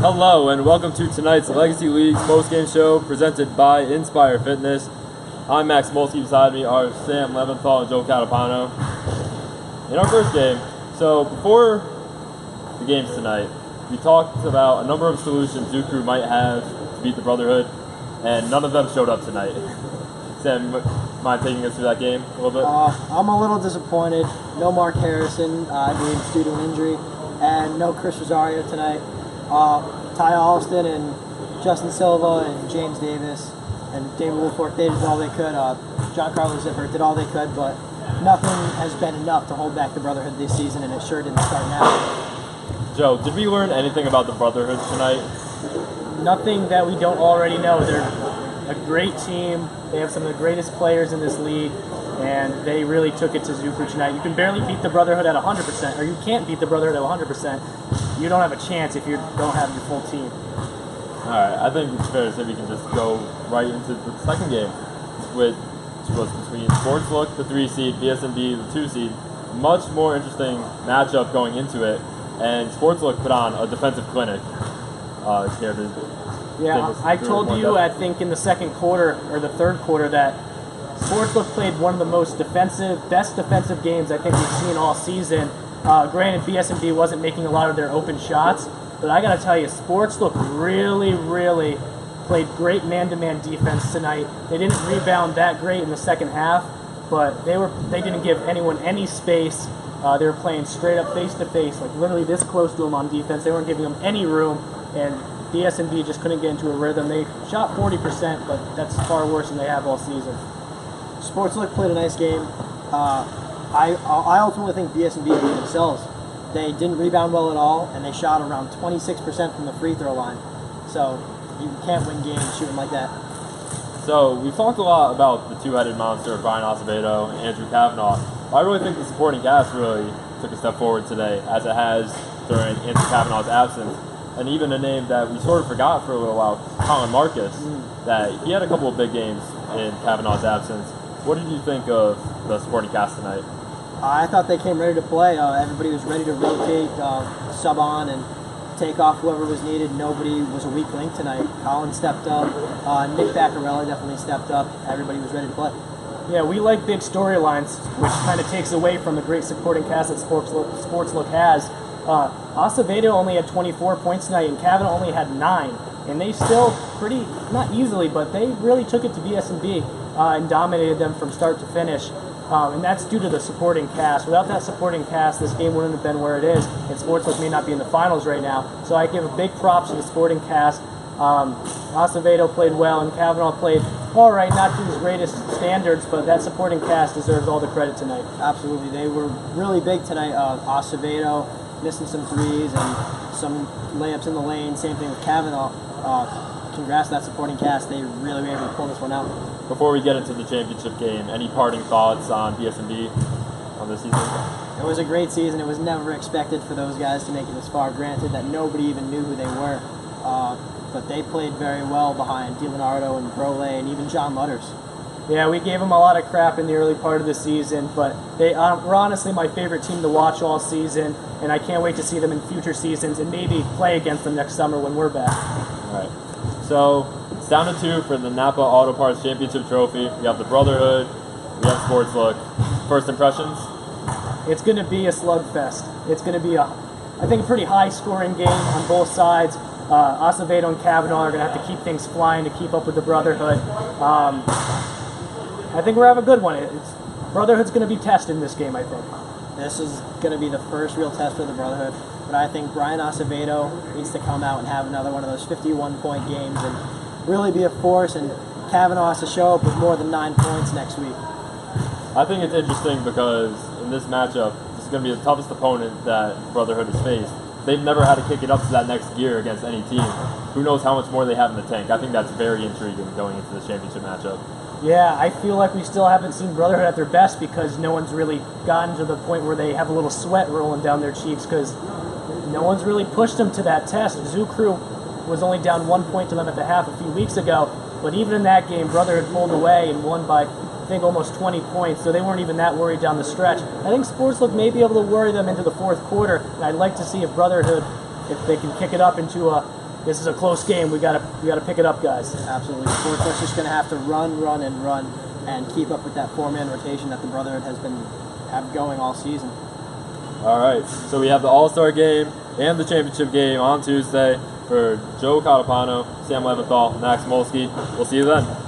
Hello and welcome to tonight's Legacy League's post-game show presented by Inspire Fitness. I'm Max Molski. Beside me are Sam Leventhal and Joe Catapano. In our first game, so before the games tonight, we talked about a number of solutions Zoo Crew might have to beat the Brotherhood, and none of them showed up tonight. Sam, mind taking us through that game a little bit? I'm a little disappointed. No Mark Harrison, I believe it's due to an injury, and no Chris Rosario tonight. Ty Alston and Justin Silva and James Davis and David Woolfork, they did all they could. John Carlos Zipper did all they could, but nothing has been enough to hold back the Brotherhood this season, and it sure didn't start now. Joe, did we learn anything about the Brotherhood tonight? Nothing that we don't already know. They're a great team. They have some of the greatest players in this league, and they really took it to Zoo Crew tonight. You can barely beat the Brotherhood at 100%, or you can't beat the Brotherhood at 100%. You don't have a chance if you don't have your full team. All right, I think it's fair to say we can just go right into the second game, which was between Sportslook, the 3 seed, BSND, the 2 seed. Much more interesting matchup going into it, and Sportslook put on a defensive clinic. I told you, I think in the second quarter or the third quarter, that Sportslook played one of the best defensive games I think we've seen all season. Granted, BSND wasn't making a lot of their open shots, but I got to tell you, Sportslook really played great man-to-man defense tonight. They didn't rebound that great in the second half, but they didn't give anyone any space. They were playing straight up face-to-face, like literally this close to them on defense. They weren't giving them any room, and BSND just couldn't get into a rhythm. They shot 40%, but that's far worse than they have all season. Sportslook played a nice game. I ultimately think BSNB beat themselves. They didn't rebound well at all, and they shot around 26% from the free throw line. So you can't win games shooting like that. So we've talked a lot about the two-headed monster, Brian Acevedo and Andrew Kavanaugh. I really think the supporting cast really took a step forward today, as it has during Andrew Kavanaugh's absence. And even a name that we sort of forgot for a little while, Colin Marcus, that he had a couple of big games in Kavanaugh's absence. What did you think of the supporting cast tonight? I thought they came ready to play. Everybody was ready to rotate, sub on, and take off whoever was needed. Nobody was a weak link tonight. Colin stepped up. Nick Baccarelli definitely stepped up. Everybody was ready to play. Yeah, we like big storylines, which kind of takes away from the great supporting cast that Sportslook has. Acevedo only had 24 points tonight, and Kavanaugh only had 9. And they still not easily, but they really took it to BSNB and dominated them from start to finish. And that's due to the supporting cast. Without that supporting cast, this game wouldn't have been where it is, and Sportslook may not be in the finals right now. So I give a big props to the supporting cast. Acevedo played well, and Kavanaugh played all right, not to his greatest standards, but that supporting cast deserves all the credit tonight. Absolutely. They were really big tonight. Acevedo missing some threes and some layups in the lane. Same thing with Kavanaugh. Congrats to that supporting cast. They really were able to pull this one out. Before we get into the championship game, any parting thoughts on BSNB on this season? It was a great season. It was never expected for those guys to make it this far. Granted that nobody even knew who they were. But they played very well behind DiLeonardo and Brole and even John Lutters. Yeah, we gave them a lot of crap in the early part of the season, but they were honestly my favorite team to watch all season, and I can't wait to see them in future seasons and maybe play against them next summer when we're back. All right. So it's down to 2 for the Napa Auto Parts Championship Trophy. We have the Brotherhood. We have Sportslook. First impressions? It's going to be a slugfest. It's going to be I think, a pretty high-scoring game on both sides. Acevedo and Kavanaugh are going to have to keep things flying to keep up with the Brotherhood. I think we're having a good one. Brotherhood's going to be tested in this game, I think. This is going to be the first real test for the Brotherhood. But I think Brian Acevedo needs to come out and have another one of those 51-point games and really be a force. And Kavanaugh has to show up with more than 9 points next week. I think it's interesting because in this matchup, this is going to be the toughest opponent that Brotherhood has faced. They've never had to kick it up to that next gear against any team. Who knows how much more they have in the tank. I think that's very intriguing going into this championship matchup. Yeah, I feel like we still haven't seen Brotherhood at their best because no one's really gotten to the point where they have a little sweat rolling down their cheeks because no one's really pushed them to that test. Zoo Crew was only down 1 point to them at the half a few weeks ago, but even in that game, Brotherhood pulled away and won by, I think, almost 20 points, so they weren't even that worried down the stretch. I think Sportslook may be able to worry them into the fourth quarter, and I'd like to see if Brotherhood, if they can kick it up into a this is a close game. We gotta pick it up, guys. Absolutely. Sportslet's just going to have to run, and keep up with that 4-man rotation that the Brotherhood has been going all season. All right, so we have the All-Star game and the championship game on Tuesday for Joe Catapano, Sam Leventhal, Max Molski. We'll see you then.